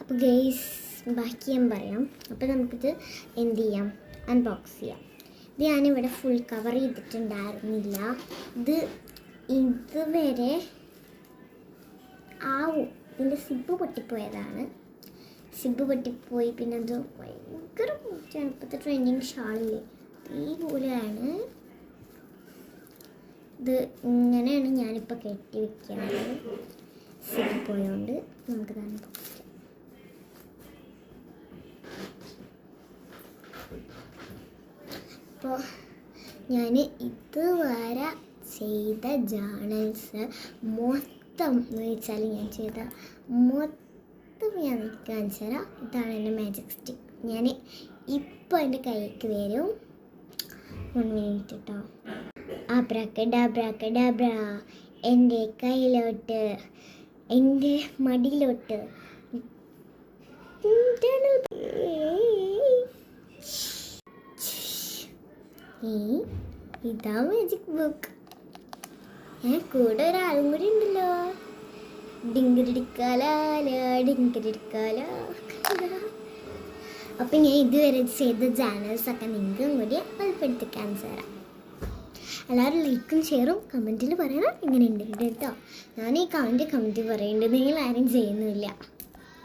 അപ്പോൾ ഗെയ്സ് ബാക്കി ഞാൻ പറയാം. അപ്പോൾ നമുക്കിത് എന്ത് ചെയ്യാം, അൺബോക്സ് ചെയ്യാം. ഇത് ഞാനിവിടെ ഫുൾ കവർ ചെയ്തിട്ടുണ്ടായിരുന്നില്ല. ഇതുവരെ ഇതിൻ്റെ സിബ് പൊട്ടിപ്പോയതാണ്. സിബ് പൊട്ടിപ്പോയി. പിന്നെ അത് ഭയങ്കര പൂച്ചയാണ്. ഇപ്പോഴത്തെ ട്രെൻഡിങ് ഷാളില്ലേ ഇതേപോലെയാണ്. ഇത് ഇങ്ങനെയാണ് ഞാനിപ്പോൾ കെട്ടി വെക്കാറ്. സിബ് പോയതുകൊണ്ട് നമുക്കിത് അൺബോക്സ് ചെയ്യാം. അപ്പോൾ ഞാൻ ഇതുവരെ ചെയ്ത ജേർണൽസ് മൊത്തം എന്ന് വെച്ചാൽ ഞാൻ ചെയ്ത മൊത്തം ഞാൻ കാണിച്ചു തരാം. ഇതാണ് എൻ്റെ മാജിക് സ്റ്റിക്ക്. ഞാൻ ഇപ്പോൾ എൻ്റെ കൈക്ക് വരും. 1 മിനിറ്റ് കേട്ടോ. ആബ്രാക്കഡാബ്ര എൻ്റെ കയ്യിലോട്ട്, എൻ്റെ മടിയിലോട്ട്. ഇതാ മാജിക് ബുക്ക്. കൂടെ ഒരാളും കൂടി ഉണ്ടല്ലോ. ഡിങ്കിടിക്കാല. അപ്പം ഞാൻ ഇതുവരെ ചെയ്ത ചാനൽസൊക്കെ നിങ്ങൾക്കും കൂടി ഉൾപ്പെടുത്തി കാണിച്ചു തരാം. എല്ലാവരും ലൈക്കും ഷെയറും കമൻറ്റിൽ പറയണം എങ്ങനെ ഉണ്ട് കേട്ടോ. ഞാൻ ഈ കമൻറ്റ് പറയേണ്ടത് നിങ്ങൾ ആരും ചെയ്യുന്നില്ല.